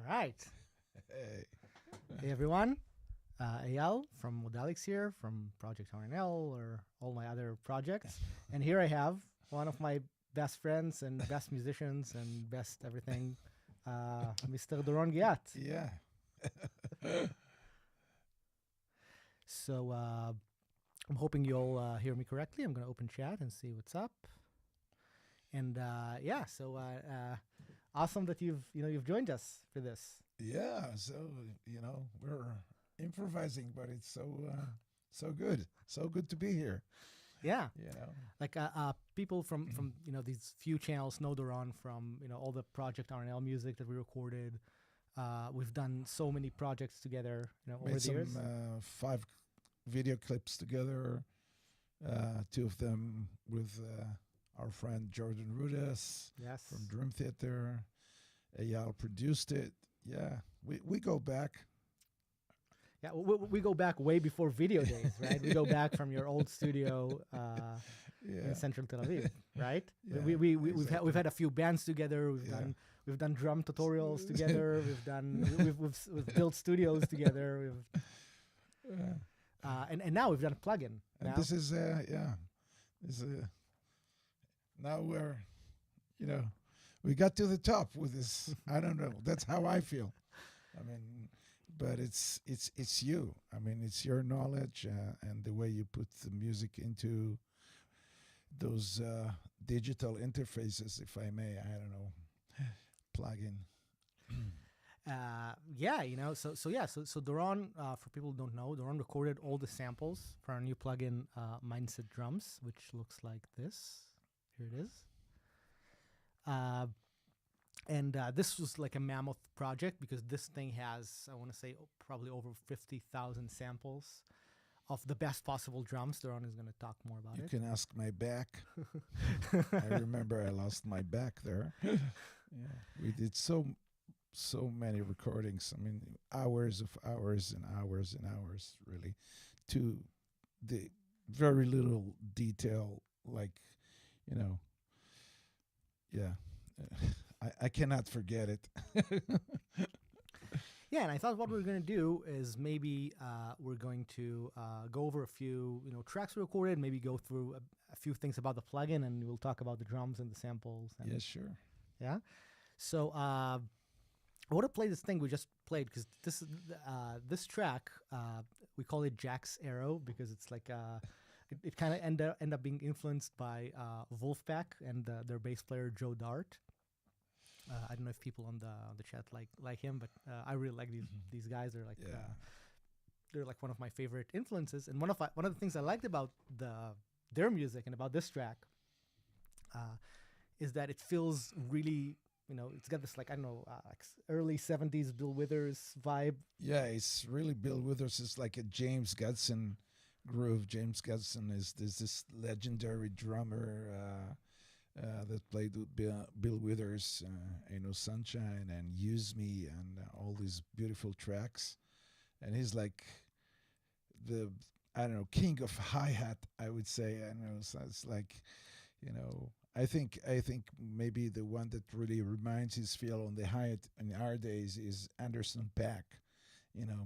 right. Hey. Hey, everyone. Eyal from Modalix here, from Project RNL or all my other projects. And here I have one of my best friends and best musicians and best everything, Mr. Doron Giat. Yeah. So I'm hoping you'll hear me correctly. I'm going to open chat and see what's up. And awesome that you've joined us for this. Yeah. So, we're improvising, but it's so good. So good to be here. Yeah. You know. Like people from these few channels know Doron from all the Project RNL music that we recorded. We've done so many projects together over Made the years. 5 video clips together. 2 of them with our friend Jordan Rudas Yes. from Dream Theater. Eyal produced it. Yeah, we go back. Yeah, we go back way before video days, right? We go back from your old studio in Central Tel Aviv, right? Yeah, We've had a few bands together. We've done drum tutorials together. We've built studios together. And now we've done a plugin. And this is now we're we got to the top with this. I don't know. That's how I feel. I mean, but it's you. I mean, it's your knowledge and the way you put the music into those digital interfaces, if I may. I don't know, plugin. So Doron, for people who don't know, Doron recorded all the samples for our new plugin, MINDst drums, which looks like this. Here it is. And this was like a mammoth project because this thing has, I want to say, probably over 50,000 samples of the best possible drums. Doron is going to talk more about it. You can ask my back. I remember I lost my back there. Yeah, we did so many recordings. I mean, hours and hours and hours, really, to the very little detail, like, yeah. I cannot forget it. Yeah, and I thought what we're going to do is maybe we're going to go over a few tracks we recorded, maybe go through a few things about the plugin, and we'll talk about the drums and the samples. And yeah, sure. Yeah. So I want to play this thing we just played because this track we call it Jack's Arrow because it's like it kind of end up being influenced by Wolfpack and their bass player Joe Dart. I don't know if people on the chat like him, but I really like these guys. They're like they're like one of my favorite influences. And one of the things I liked about their music and about this track is that it feels really it's got this like like early 70s Bill Withers vibe. Yeah, it's really Bill Withers is like a James Gadson groove. James Gadson is this legendary drummer that played with Bill Withers, Sunshine and Use Me and all these beautiful tracks. And he's like the, king of hi-hat, I would say. So it's like, I think maybe the one that really reminds his feel on the hi-hat in our days is Anderson .Paak,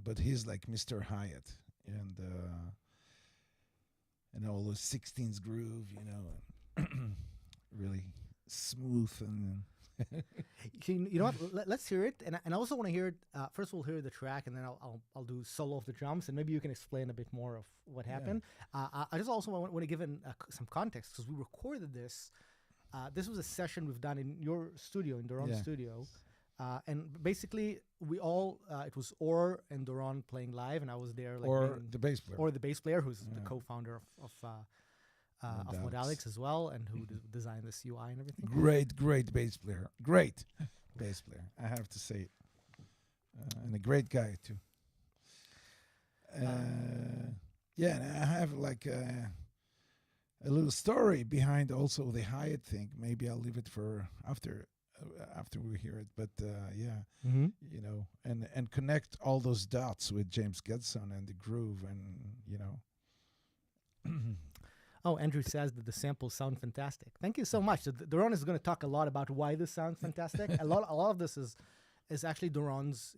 but he's like Mr. Hyatt and all the 16s groove, really smooth and you know what? Let's hear it, and I also want to hear it. First, we'll hear the track, and then I'll do solo of the drums, and maybe you can explain a bit more of what happened. I just also want to give some context because we recorded this. This was a session we've done in your studio, in Doron's studio, and basically we all it was Or and Doron playing live, and I was there like the bass player, or the bass player who's the co-founder of Modalix as well, and who designed this UI and everything. Great bass player. Great bass player, I have to say it. And a great guy, too. And I have like a little story behind also the Hyatt thing. Maybe I'll leave it for after we hear it. But, and connect all those dots with James Gadson and the groove and, Oh, Andrew says that the samples sound fantastic. Thank you so much. Doron is going to talk a lot about why this sounds fantastic. a lot of this is is actually Doron's,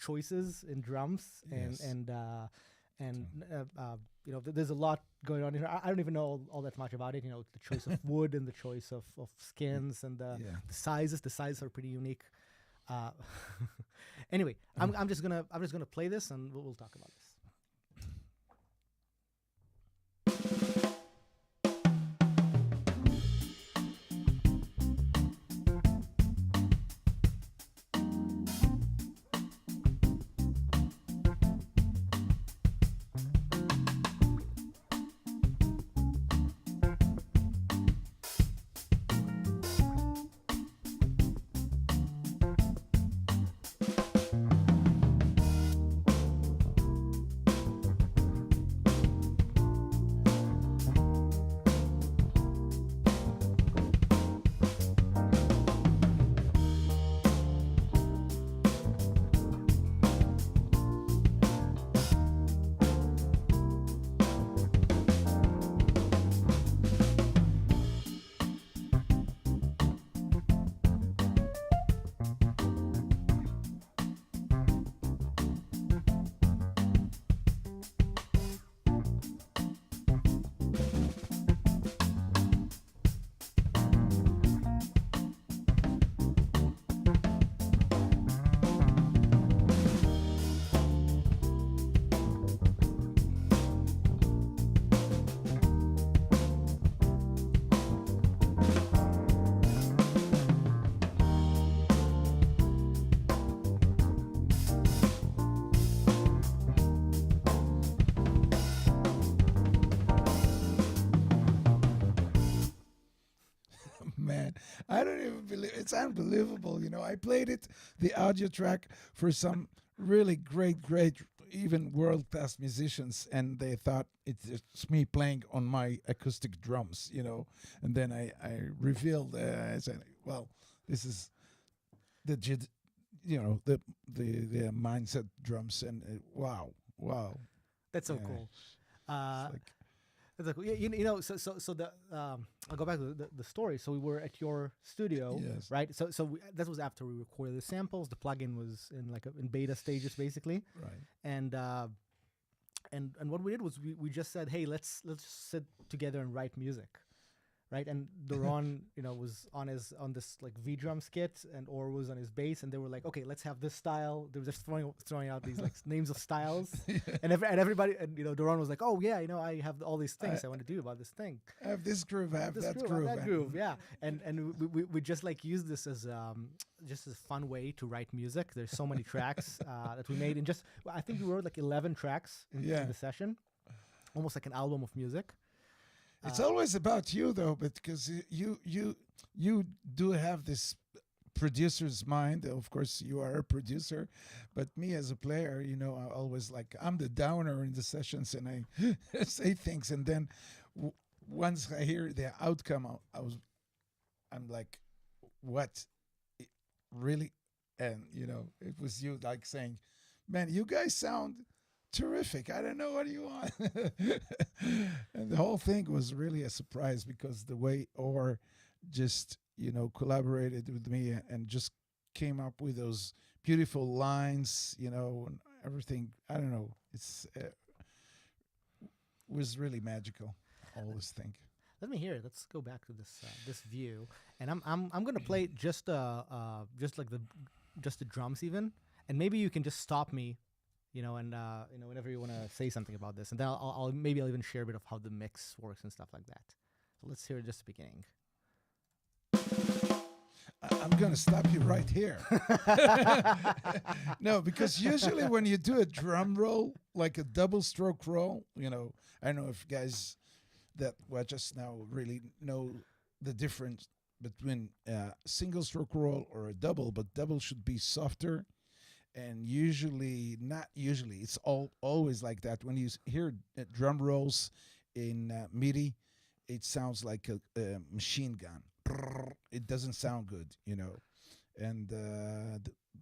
choices in drums Yes. and there's a lot going on here. I don't even know all that much about it. The choice of wood and the choice of skins and Yeah. the sizes. The sizes are pretty unique. Uh, anyway, I'm just gonna play this and we'll talk about this. Man, I don't even believe it's unbelievable. I played it, the audio track, for some really great, even world class musicians, and they thought it's me playing on my acoustic drums. And then I revealed, I said, well, this is the the mindset drums, and wow, That's so yeah, cool. it's Uh, like It's like, so the I'll go back to the story. So we were at your studio, yes, right? That was after we recorded the samples. The plugin was in beta stages basically, right. and and what we did was we just said, hey, let's sit together and write music, right? And Doron, was on this like V drum skit, and Or was on his bass, and they were like, okay, let's have this style. They were just throwing out these like names of styles, and everybody, and Doron was like, oh yeah, I have all these things I want to do about this thing. I have this groove, I have This that groove, groove. that groove, yeah. And we just like use this as just a fun way to write music. There's so many tracks that we made, and just I think we wrote like 11 tracks Yeah. in the session, almost like an album of music. It's always about you though, but because you do have this producer's mind. Of course, you are a producer, but me as a player, I always I'm the downer in the sessions, and I say things, and then once I hear the outcome, I'm like, what, really? And it was you like saying, man, you guys sound terrific. I don't know what you want. And the whole thing was really a surprise, because the way Or just collaborated with me and just came up with those beautiful lines, and everything. I don't know. It's was really magical. I always think. Let me hear it. Let's go back to this view, and I'm gonna play just the drums even, and maybe you can just stop me, and whenever you want to say something about this, and then I'll maybe I'll even share a bit of how the mix works and stuff like that. So let's hear just the beginning. I'm going to stop you right here. No, because usually when you do a drum roll, like a double stroke roll, I don't know if guys that watch us now really know the difference between a single stroke roll or a double, but double should be softer. And not usually, it's always like that. When you hear drum rolls in MIDI, it sounds like a machine gun. It doesn't sound good, And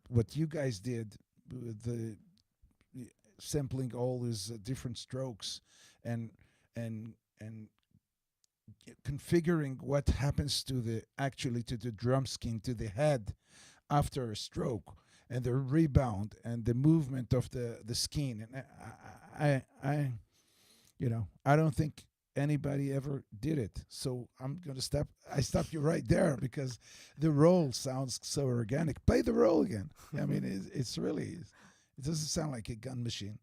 what you guys did with the sampling all these different strokes and configuring what happens to the drum skin, to the head after a stroke, and the rebound and the movement of the skin. And I I don't think anybody ever did it. So I'm gonna stop. I stop you right there because the roll sounds so organic. Play the roll again. I mean, it's really. It doesn't sound like a gun machine.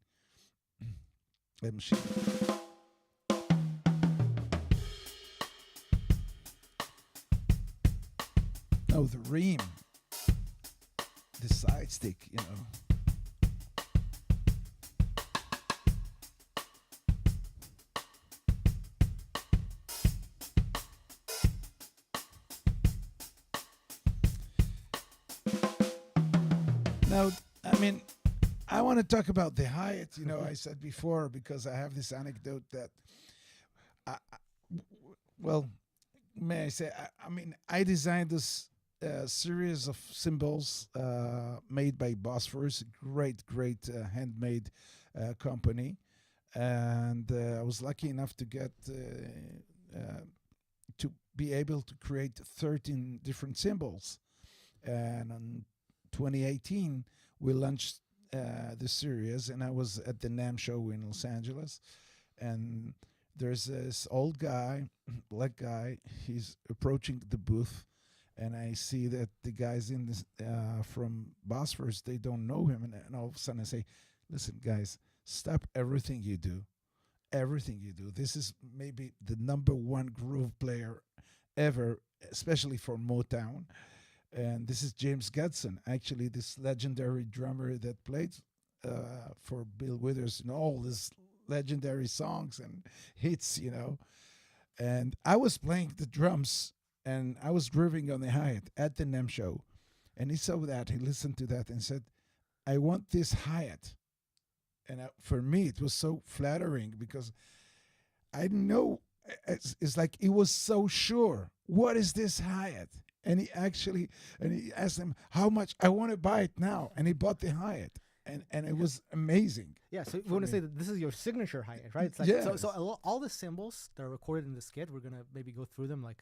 A machine. No, the ream, the side stick. Now, I mean, I want to talk about the hi-hat. I said before because I have this anecdote that, well, may I say, I mean, I designed this series of cymbals made by Bosphorus, great handmade company, and I was lucky enough to get to be able to create 13 different cymbals, and in 2018 we launched the series, and I was at the NAMM show in Los Angeles, and there's this old guy, black guy, he's approaching the booth, and I see that the guys in this from Bosphorus, they don't know him, and all of a sudden I say, listen guys, stop everything you do. This is maybe the #1 groove player ever, especially for Motown. And this is James Gadson, actually this legendary drummer that played for Bill Withers in all these legendary songs and hits, And I was playing the drums and I was grooving on the hi-hat at the NAMM show. And he saw that, he listened to that and said, I want this hi-hat. And for me, it was so flattering because I know, it's like he was so sure. What is this hi-hat? And he asked him how much. I want to buy it now, and he bought the hi-hat, and it was amazing. Yeah, so we want to say that this is your signature hi-hat, right? It's like Yes. so all the cymbals that are recorded in the skit, we're gonna maybe go through them, like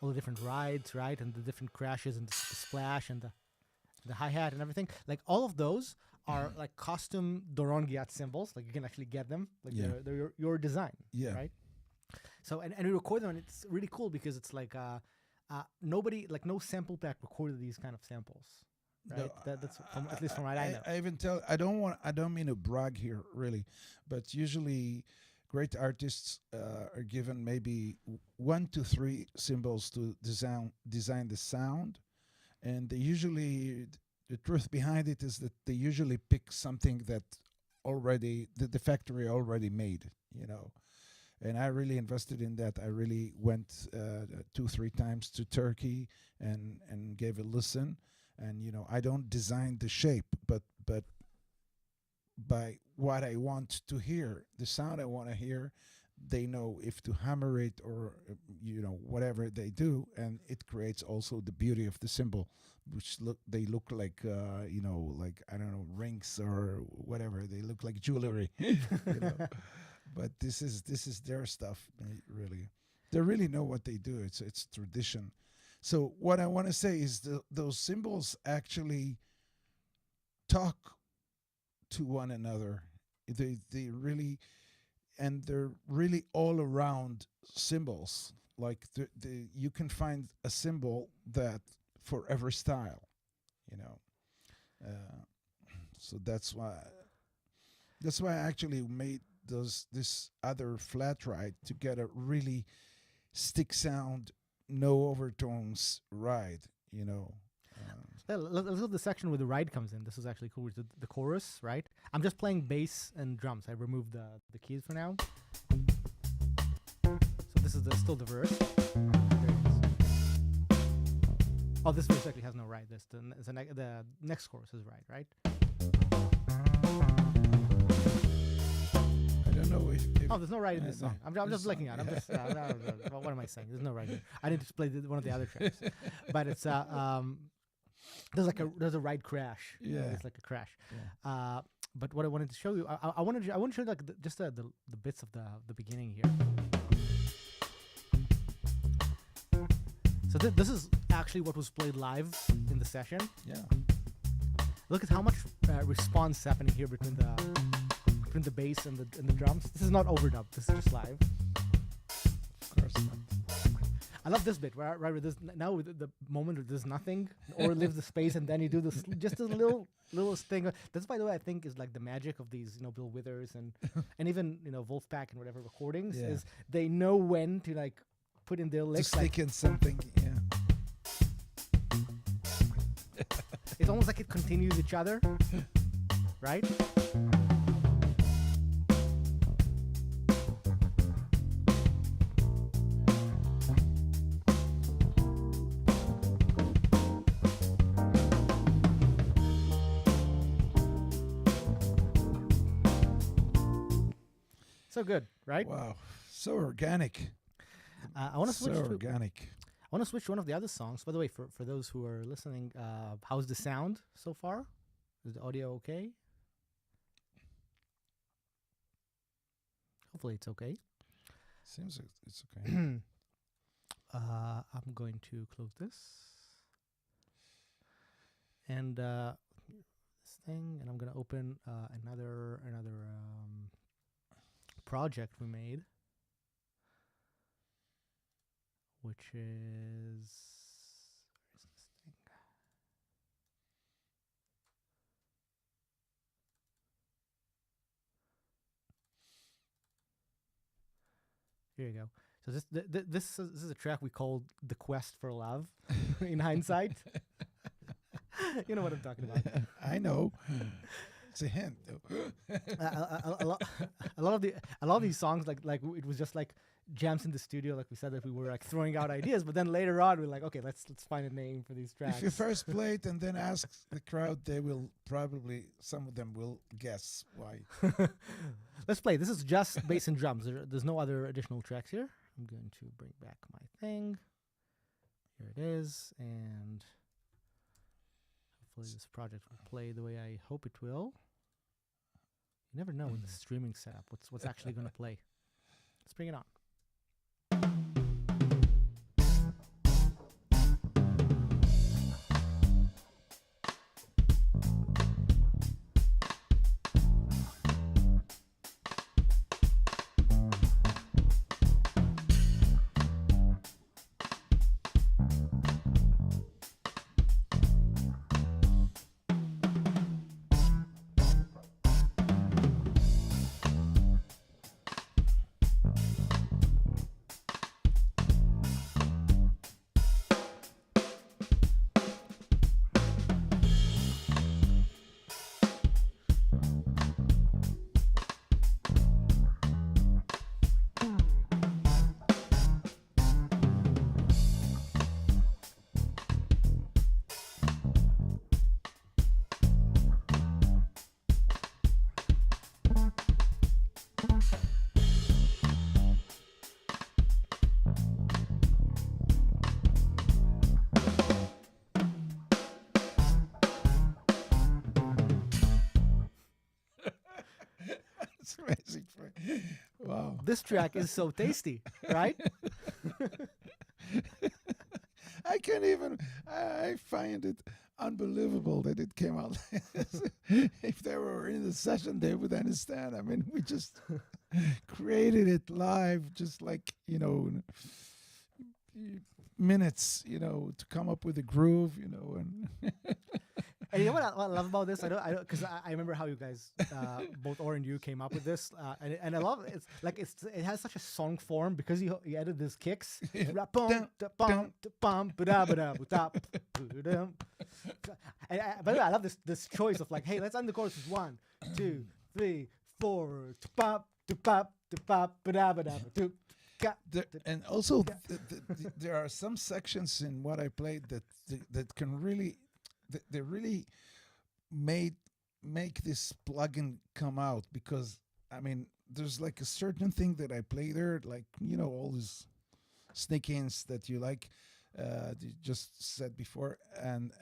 all the different rides, right, and the different crashes and the splash and the hi-hat and everything. Like all of those are like custom Doron cymbals. Like you can actually get them. Like they're your design. Yeah. Right. So and we record them, and it's really cool because it's like nobody, like no sample pack recorded these kind of samples, right? No, That's at least from what I know. I even tell. I don't mean to brag here, really, but usually, great artists are given maybe 1 to 3 cymbals to design the sound, and they usually, the truth behind it is that they usually pick something that already the factory already made, And I really invested in that. I really went 2-3 times to Turkey and gave a listen. And I don't design the shape, but by what I want to hear, the sound I want to hear, they know if to hammer it or whatever they do, and it creates also the beauty of the cymbal, which they look like like, I don't know, rings or whatever. They look like jewelry. But this is their stuff, really. They really know what they do. It's tradition. So what I want to say is those cymbals actually talk to one another. They really, and they're really all around cymbals. Like you can find a cymbal that for every style, So that's why I actually made this other flat ride to get a really stick sound, no overtones ride, Let's go to the section where the ride comes in. This is actually cool. The chorus, right? I'm just playing bass and drums. I removed the keys for now. So this is still the verse. There it is. Oh, this verse actually has no ride. The next chorus is right? know if oh, there's no right in this song. I'm just blanking out. I'm just what am I saying? There's no right here. I didn't just play one of the other tracks, but it's there's a ride crash. Yeah, it's like a crash. Yeah. But what I wanted to show you, I wanted to show you like just the bits of the beginning here. So this is actually what was played live in the session. Yeah. Look at how much response happening here between the bass and the drums. This is not overdubbed. This is just live. Of course not. I love this bit right where this now with the moment where there's nothing or leaves the space and then you do this just a little thing. That's, by the way, I think is like the magic of these, Bill Withers and even Wolfpack and whatever recordings is they know when to like put in their licks. To stick in something, yeah. It's almost like it continues each other, right? So good, right? Wow, so organic. I want to switch so to organic. I want to switch to one of the other songs. By the way, for those who are listening, how's the sound so far? Is the audio okay? Hopefully it's okay. Seems like it's okay. I'm going to close this and this thing, and I'm going to open another project we made, which is, where is this thing? Here you go. So this is a track we called "The Quest for Love." In hindsight, you know what I'm talking about. I know. It's a hint. A lot of these songs, like it was just like jams in the studio, like we said, that we were like throwing out ideas, but then later on we're like, okay, let's find a name for these tracks. If you first play it and then ask the crowd, they will probably, some of them will guess why. Let's play. This is just bass and drums. There's no other additional tracks here. I'm going to bring back my thing. Here it is, and hopefully this project will play the way I hope it will. You never know in the streaming setup what's actually going to play. Let's bring it on. It's amazing. Wow. This track is so tasty, right? I can't even, I find it unbelievable that it came out. If they were in the session, they would understand. I mean, we just created it live, just like, minutes, to come up with a groove, and And you know what I love about this? I don't, because I remember how you guys, both Or and you, came up with this, and I love it. It's like it has such a song form because you added these kicks. And by the way, I love this choice of like, hey, let's end the chorus with 1, 2, 3, 4, and also there are some sections in what I played that can really. They really make this plugin come out, because I mean there's like a certain thing that I play there, like all these sneak-ins that you like, you just said before, and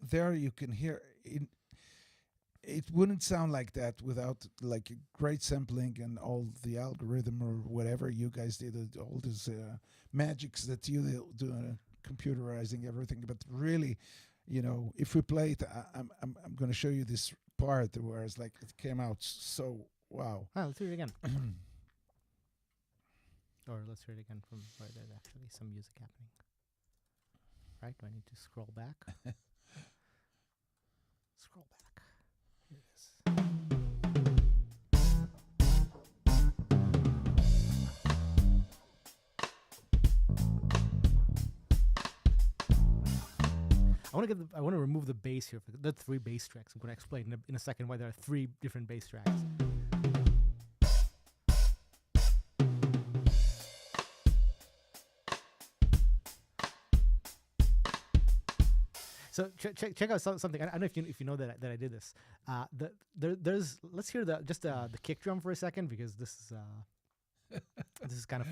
there you can hear it wouldn't sound like that without like great sampling and all the algorithm or whatever you guys did, all these magics that you do, computerizing everything. But really, if we play it, I'm going to show you this part where it's like it came out so wow. Let's hear it again. Or let's hear it again from where there's actually some music happening. Right? Do I need to scroll back? Scroll back. Here it is. I want to remove the bass here. There are 3 bass tracks. I'm going to explain in a second why there are 3 different bass tracks. So check out something. I don't know if you know that I did this. There's let's hear the kick drum for a second, because this is kind of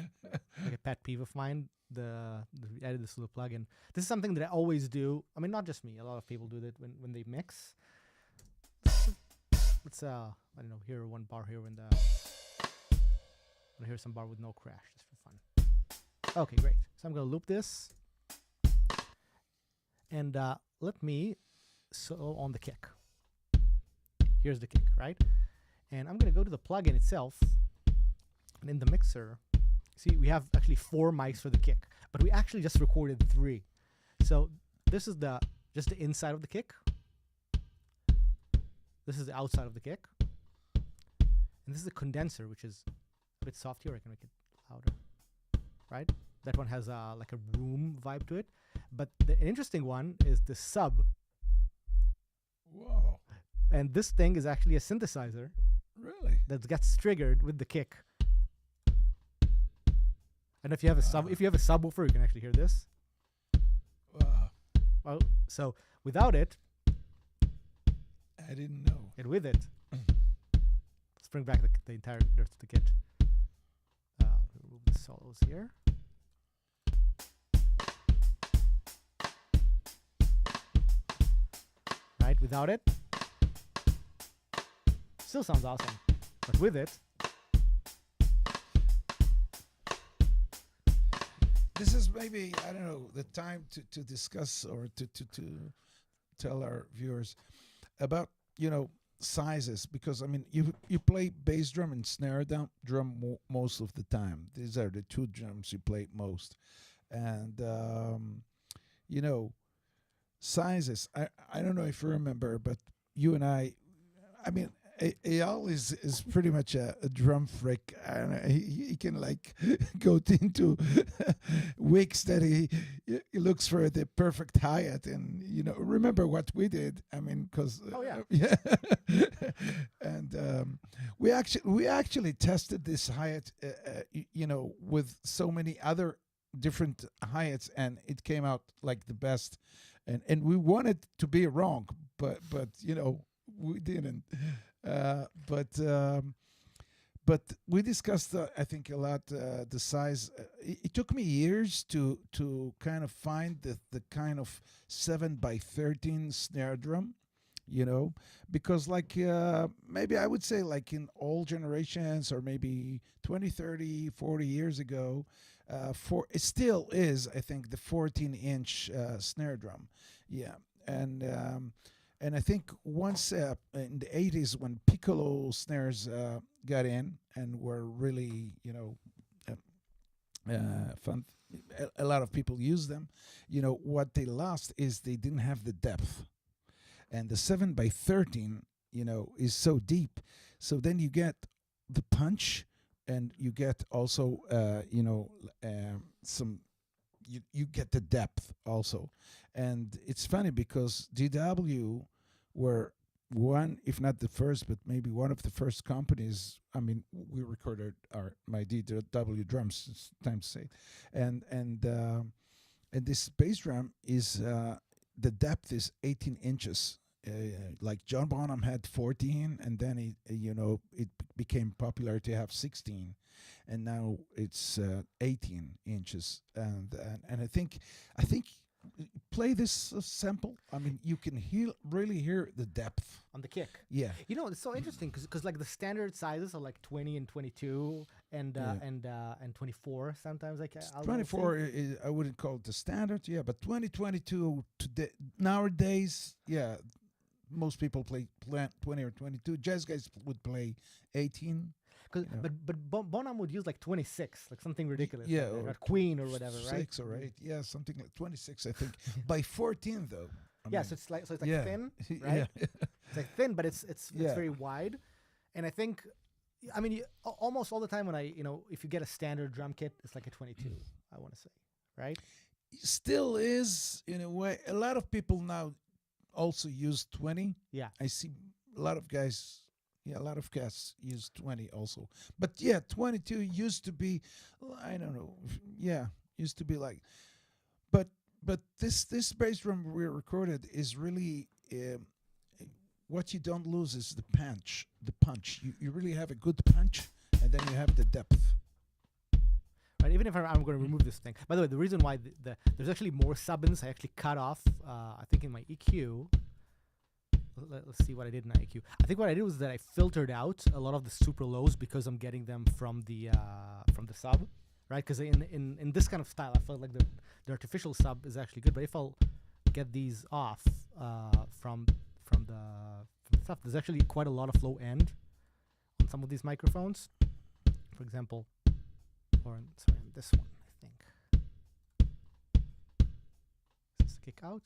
like a pet peeve of mine. I added this little plugin. This is something that I always do. I mean, not just me. A lot of people do that when they mix. Let's I don't know, hear one bar here when hear some bar with no crash, just for fun. Okay, great. So I'm gonna loop this, and let me solo on the kick. Here's the kick, right? And I'm gonna go to the plugin itself, and in the mixer, see, we have actually 4 mics for the kick, but we actually just recorded 3. So this is just the inside of the kick. This is the outside of the kick. And this is the condenser, which is a bit soft here. I can make it louder, right? That one has like a room vibe to it. But the interesting one is the sub. Whoa. And this thing is actually a synthesizer. Really? That gets triggered with the kick. And if you have a subwoofer, you can actually hear this. Wow. Well, so without it, I didn't know. And with it, let's bring back the entire rest of the kit. Remove the solos here. Right, without it, still sounds awesome. But with it, this is maybe, I don't know, the time to discuss or to tell our viewers about, sizes, because I mean you play bass drum and snare drum most of the time. These are the 2 drums you play most, and sizes. I don't know if you remember, but you and I mean, Eyal is pretty much a drum freak, and he can like go into weeks that he looks for the perfect hi-hat, and remember what we did. I mean, because yeah, and we actually tested this hi-hat, with so many other different hi-hats, and it came out like the best, and we wanted to be wrong, but we didn't. But we discussed, I think, a lot the size. It took me years to kind of find the kind of 7x13 snare drum, because like maybe I would say like in all generations, or maybe 20, 30, 40 years ago, it still is, I think, the 14-inch snare drum. Yeah, and I think once in the 80s, when piccolo snares got in and were really, fun, a lot of people use them, what they lost is they didn't have the depth. And the 7x13, is so deep. So then you get the punch, and you get also, some, you get the depth also. And it's funny because DW were one, if not the first, but maybe one of the first companies. I mean, we recorded my DW drums, it's time to say it. And this bass drum is the depth is 18 inches. Like John Bonham had 14, and then it became popular to have 16, and now it's 18 inches. And I think play this sample. I mean, you can really hear the depth on the kick. Yeah. You know, it's so interesting because like the standard sizes are like 20 and 22 and 24 sometimes. Like 24 is, I wouldn't call it the standard, yeah, but 2022 today nowadays, yeah, most people play 20 or 22. Jazz guys would play 18. But Bonham would use like 26, like something ridiculous. Yeah, like or Queen or whatever, 6 right? or 8, yeah, something like 26, I think. By 14 though. I mean, so it's like thin, right? It's like thin, but it's very wide, and I think, I mean, almost all the time when if you get a standard drum kit, it's like a 22. I want to say, right? Still is in a way. A lot of people now also use 20. Yeah, I see a lot of guys. Yeah, a lot of cats use 20 also. But yeah, 22 used to be, I don't know. Yeah, used to be like, but this bass drum we recorded is really what you don't lose is the punch. The punch. You really have a good punch, and then you have the depth. Right. Even if I'm going to remove this thing. By the way, the reason why there's actually more subbins I actually cut off. I think in my EQ. Let's see what I did in IQ. I think what I did was that I filtered out a lot of the super lows because I'm getting them from the sub, right? Because in this kind of style, I felt like the artificial sub is actually good. But if I'll get these off from the stuff, there's actually quite a lot of low end on some of these microphones. For example, or sorry, this one, I think. Is this kick out?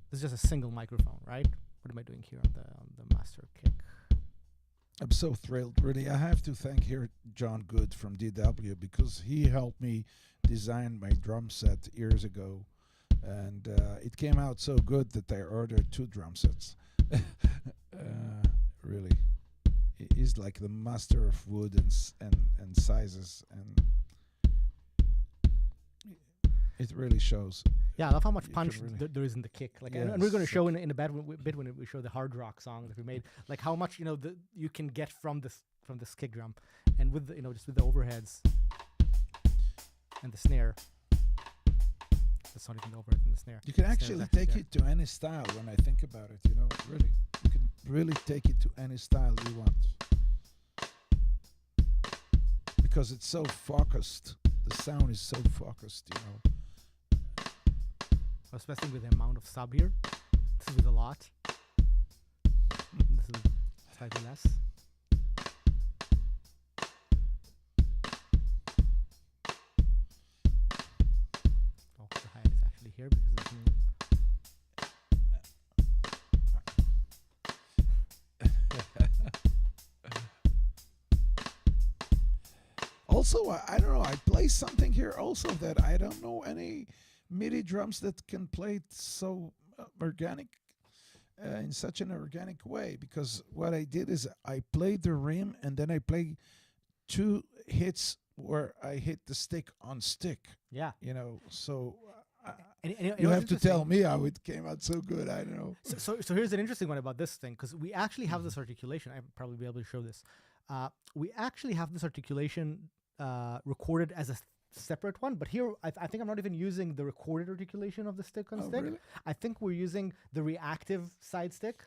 This is just a single microphone, right? What am I doing here on the master kick? I'm so thrilled, really. I have to thank here John Good from DW because he helped me design my drum set years ago, and it came out so good that I ordered 2 drum sets. Really, he's like the master of wood and sizes, and it really shows. Yeah, I love how much punch there is in the kick. Like, and we're going to show in a bit when we show the hard rock song that we made, like how much you can get from this kick drum, and with just with the overheads and the snare. That's not even the overhead and the snare. You can actually take it to any style. When I think about it, really, you can really take it to any style you want because it's so focused. The sound is so focused, I was messing with the amount of sub here. This is with a lot. This is slightly less. Oh, the hi-hat is actually here because there's no. Also, I don't know. I play something here also that I don't know any MIDI drums that can play it so organic, in such an organic way. Because what I did is I played the rim and then I played 2 hits where I hit the stick on stick. Yeah. So and you have to tell me how it came out so good. I don't know. So here's an interesting one about this thing, because we actually have this articulation. I'll probably be able to show this. We actually have this articulation recorded as a separate one, but here I think I'm not even using the recorded articulation of the stick on stick. Really? I think we're using the reactive side stick,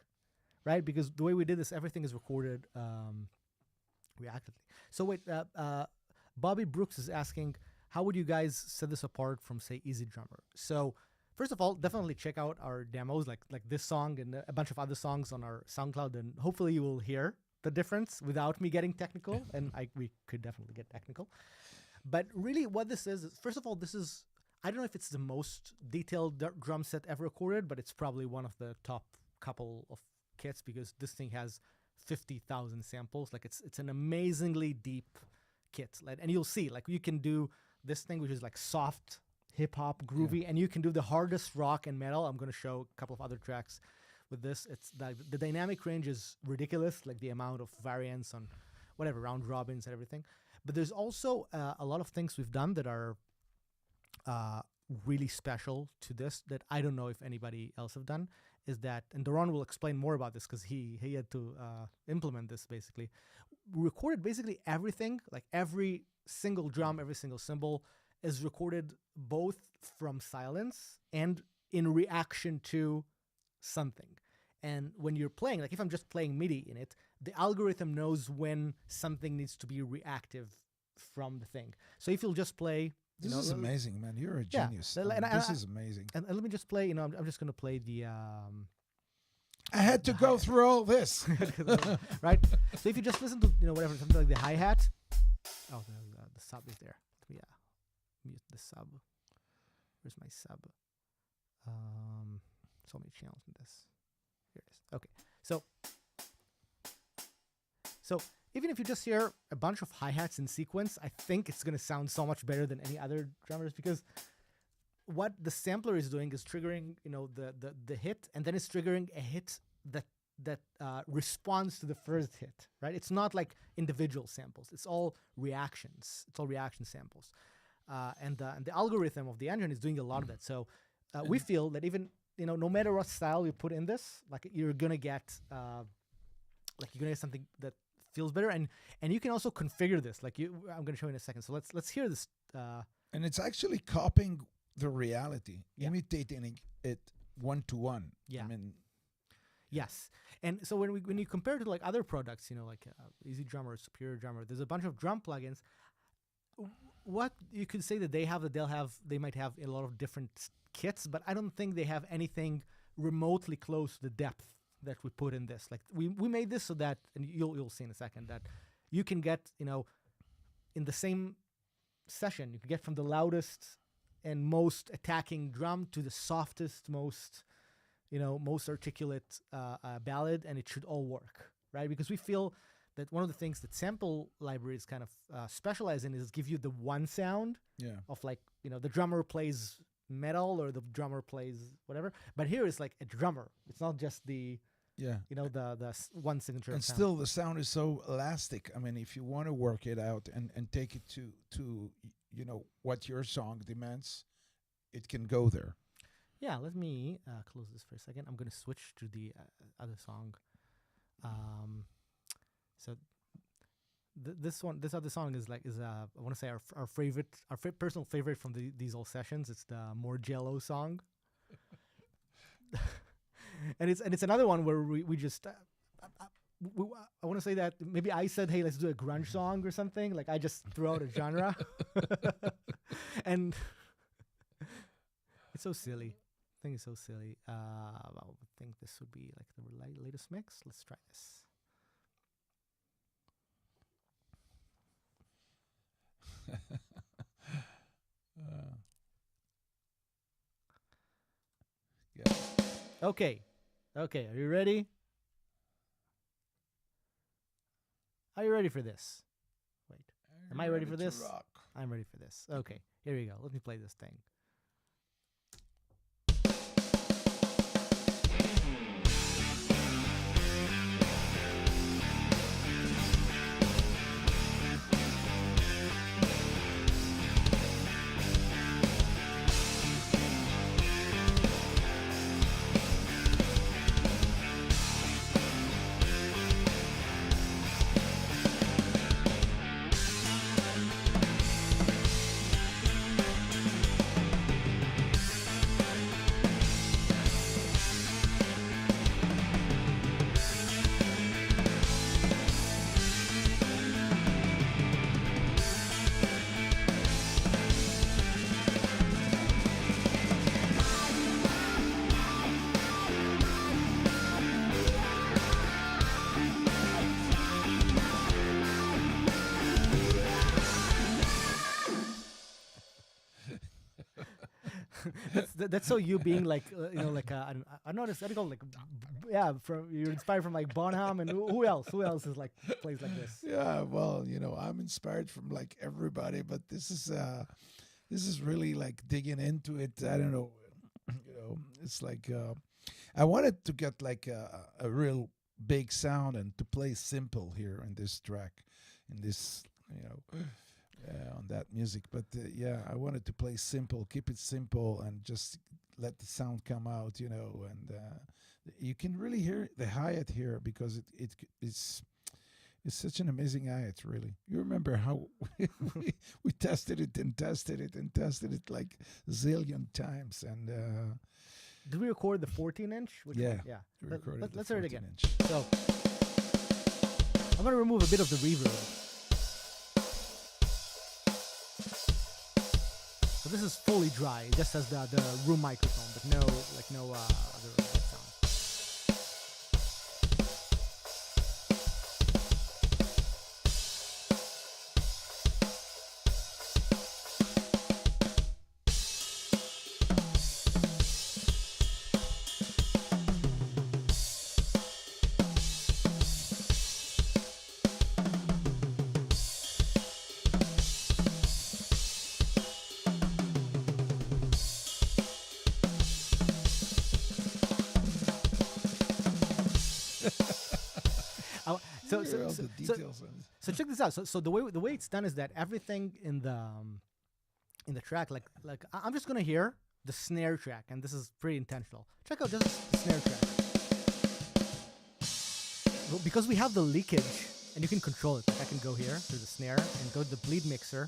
right? Because the way we did this, everything is recorded reactively. So wait, Bobby Brooks is asking, how would you guys set this apart from, say, Easy Drummer? So first of all, definitely check out our demos, like this song and a bunch of other songs on our SoundCloud, and hopefully you will hear the difference without me getting technical, and we could definitely get technical. But really what this is, first of all, I don't know if it's the most detailed drum set ever recorded, but it's probably one of the top couple of kits because this thing has 50,000 samples. Like it's an amazingly deep kit. And you'll see, like you can do this thing, which is like soft hip-hop, groovy, and you can do the hardest rock and metal. I'm going to show a couple of other tracks with this. It's the dynamic range is ridiculous, like the amount of variance on whatever, round robins and everything. But there's also a lot of things we've done that are really special to this that I don't know if anybody else have done. is that, and Doron will explain more about this because he had to implement this basically. We recorded basically everything, like every single drum, every single cymbal is recorded both from silence and in reaction to something. And when you're playing, like if I'm just playing MIDI in it, the algorithm knows when something needs to be reactive from the thing. So if you'll just play, This is amazing, man. You're a Yeah. genius. And- and This I- is amazing. and let me just play. I'm just gonna play the I had to go through all this. right. So if you just listen to whatever, something like the hi hat. Oh, the sub is there. Yeah, mute the sub. Where's my sub? So many channels in this. Here it is. Okay, so even if you just hear a bunch of hi hats in sequence, I think it's gonna sound so much better than any other drummers because what the sampler is doing is triggering, the hit, and then it's triggering a hit that responds to the first hit, right? It's not like individual samples. It's all reactions. It's all reaction samples, and the algorithm of the engine is doing a lot of that. So we feel that even no matter what style you put in this, like you're gonna get something that feels better, and you can also configure this. I'm gonna show you in a second. So let's hear this. And it's actually copying the reality, Yeah. imitating it one to one. Yeah. I mean, Yes, and so when you compare it to like other products, like Easy Drummer, Superior Drummer, there's a bunch of drum plugins. What you could say that they might have a lot of different kits, but I don't think they have anything remotely close to the depth that we put in this. Like we made this so that, and you'll see in a second, that you can get in the same session, you can get from the loudest and most attacking drum to the softest, most articulate ballad, and it should all work, right? Because we feel that one of the things that sample libraries kind of specialize in is give you the one sound yeah. of like, the drummer plays metal or the drummer plays whatever. But here it's like a drummer. It's not just the one signature And sound. still, the sound is so elastic. I mean, if you want to work it out and take it to what your song demands, it can go there. Yeah, let me close this for a second. I'm going to switch to the other song. So this other song is I want to say our favorite, personal favorite from these old sessions. It's the More Jello song, and it's another one where we just. I want to say that maybe I said, "Hey, let's do a grunge song or something." Like I just threw out a genre, and it's so silly. I think it's so silly. I think this would be like the latest mix. Let's try this. Yeah. Okay. Are you ready? Are you ready for this? Wait. Am I ready for this? Rock. I'm ready for this. Okay. Here we go. Let me play this thing. That's so you being like I don't know, I call like you're inspired from like Bonham, and who else is like plays like this. Yeah, well, I'm inspired from like everybody, but this is really like digging into it. I don't know, it's like I wanted to get like a real big sound and to play simple here in this track, in this on that music. But I wanted to play simple, keep it simple, and just let the sound come out, and You can really hear the hi-hat here because it's such an amazing hi-hat, really. You remember how we tested it and tested it and tested it like a zillion times, and Did we record the 14-inch? yeah, Yeah. we recorded the Let's hear it again. 14-inch. So I'm gonna remove a bit of the reverb. So this is fully dry. It just has the room microphone, but no other sound. Here are all the details on it. So check this out. So the way it's done is that everything in the track, I'm just gonna hear the snare track, and this is pretty intentional. Check out just the snare track. Well, because we have the leakage, and you can control it. Like I can go here to the snare and go to the bleed mixer.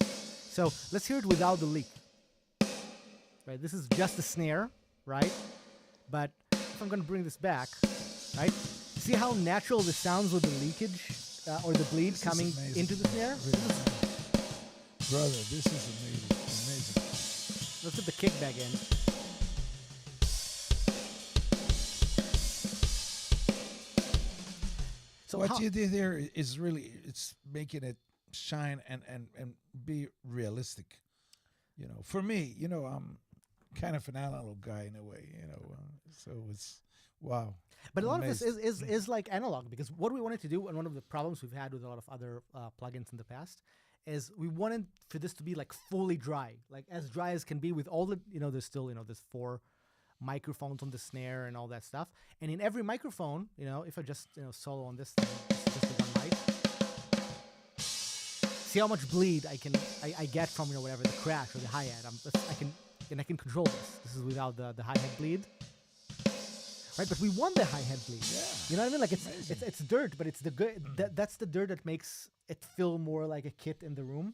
So let's hear it without the leak. Right, this is just the snare, right? But if I'm gonna bring this back, right? See how natural this sounds with the leakage or the bleed This is coming amazing. into the snare? Really amazing. Brother, this is amazing. Amazing. Let's put the kick back in. So What you did there is really, it's making it shine and be realistic. You know, for me, you know, I'm kind of an analog guy in a way, you know, so it's wow. But a lot of this Amazed. is like analog, because what we wanted to do, and one of the problems we've had with a lot of other plugins in the past, is we wanted for this to be like fully dry, like as dry as can be, with all the, there's still, there's 4 microphones on the snare and all that stuff. And in every microphone, if I just, solo on this thing, just the one mic, see how much bleed I get from, whatever, the crash or the hi-hat. I can control this. This is without the hi-hat bleed. Right, but we want the hi-hat bleed. Yeah. You know what I mean? Like Amazing. it's dirt, but it's the good. That's the dirt that makes it feel more like a kit in the room.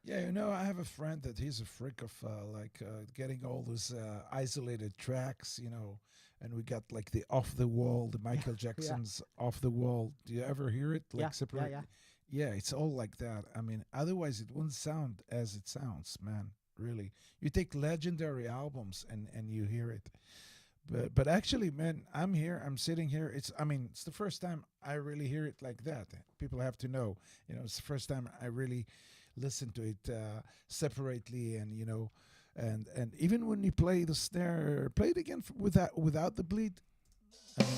Yeah, you know, I have a friend that he's a freak of getting all those isolated tracks, you know, and we got like the off the wall, the Michael Jackson's off the wall. Do you ever hear it? Like separate? Yeah. Yeah, it's all like that. I mean, otherwise it wouldn't sound as it sounds, man. Really, you take legendary albums and you hear it. But actually, man, I'm sitting here. It's the first time I really hear it like that. People have to know, it's the first time I really listen to it separately, and and even when you play the snare, play it again without the bleed. I mean,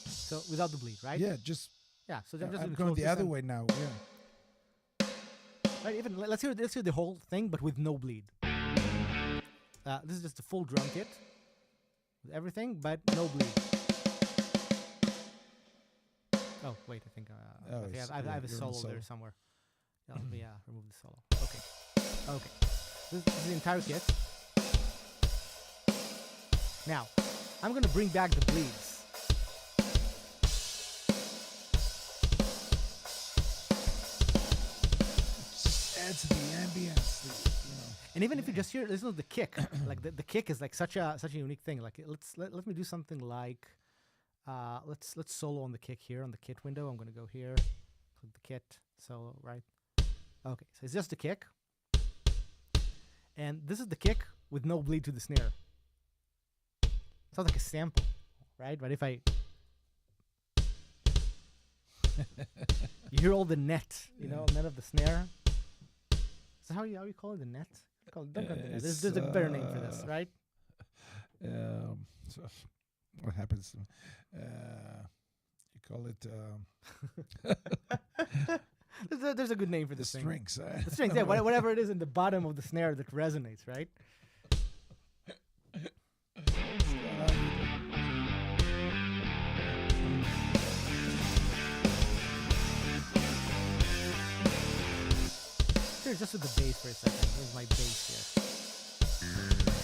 So without the bleed, right? yeah, just So I'm just going close the this other and- way now. Yeah, Right. Even let's hear the whole thing, but with no bleed. This is just a full drum kit with everything, but no bleed. Oh wait, I think I have a you're on solo solo. there somewhere. Yeah, let me remove the solo. Okay. This is the entire kit. Now, I'm gonna bring back the bleeds. just adds to the ambience. And even if you just hear, listen to the kick. Like the kick is like such a unique thing. Like let me do something like, let's solo on the kick here on the kit window. I'm gonna go here, click the kit solo, right? Okay, so it's just the kick, and this is the kick with no bleed to the snare. Sounds like a sample, right? But if I, you hear all the net, net of the snare. Is that how you call it, the net? Don't call it the net. There's a better name for this, right? So what happens? You call it There's a good name for the this thing. strings. The strings, yeah, whatever it is in the bottom of the snare that resonates, right? Here, just with the bass for a second. Here's my bass here.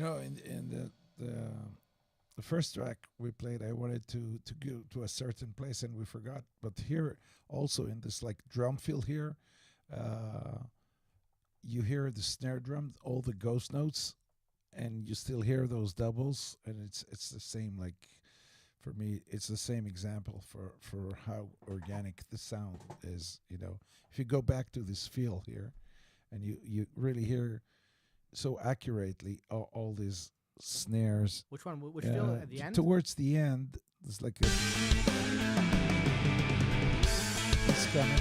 In the first track we played, I wanted to go to a certain place and we forgot. But here also in this like drum fill here, you hear the snare drum, all the ghost notes, and you still hear those doubles, and it's the same. Like for me, it's the same example for how organic the sound is. If you go back to this feel here, and you really hear so accurately all these snares. Which one? Which feel at the end? Towards the end, there's like a. It's coming.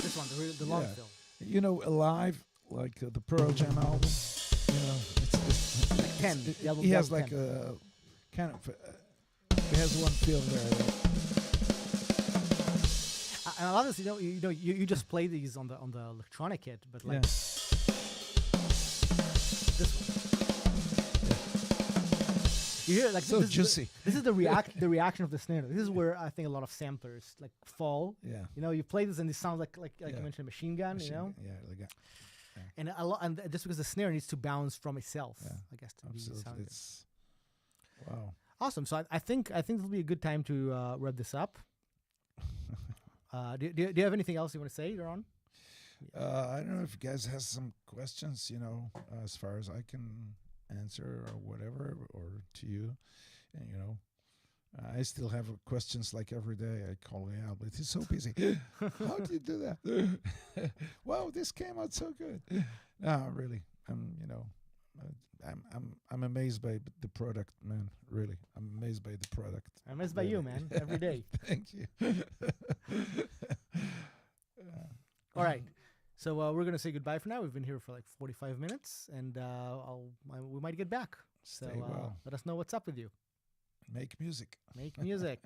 This one, the long fill. Alive, like the Pearl Jam album. It's like 10. He has like 10. A kind of. He has one feel there. And a lot of this, you just play these on the electronic kit, but like this one, you hear like so juicy. This is the reaction of the snare. This is where I think a lot of samplers like fall. Yeah. You play this and it sounds like you mentioned machine gun. Yeah, like that. Yeah. And a lot, and just because the snare needs to bounce from itself, I guess to absolutely. be It's wow. Awesome. So I think it'll be a good time to wrap this up. Do you have anything else you want to say, Ron? I don't know if you guys have some questions, as far as I can answer or whatever, or to you. And, I still have questions like every day. I call Al, but he's so busy. How do you do that? Wow, this came out so good. No, really, I'm amazed by the product, man. Really, I'm amazed by the product. I'm amazed by you, man. Every day. Thank you. All right. So we're gonna say goodbye for now. We've been here for like 45 minutes, and we might get back. So Stay well. let us know what's up with you. Make music. Make music.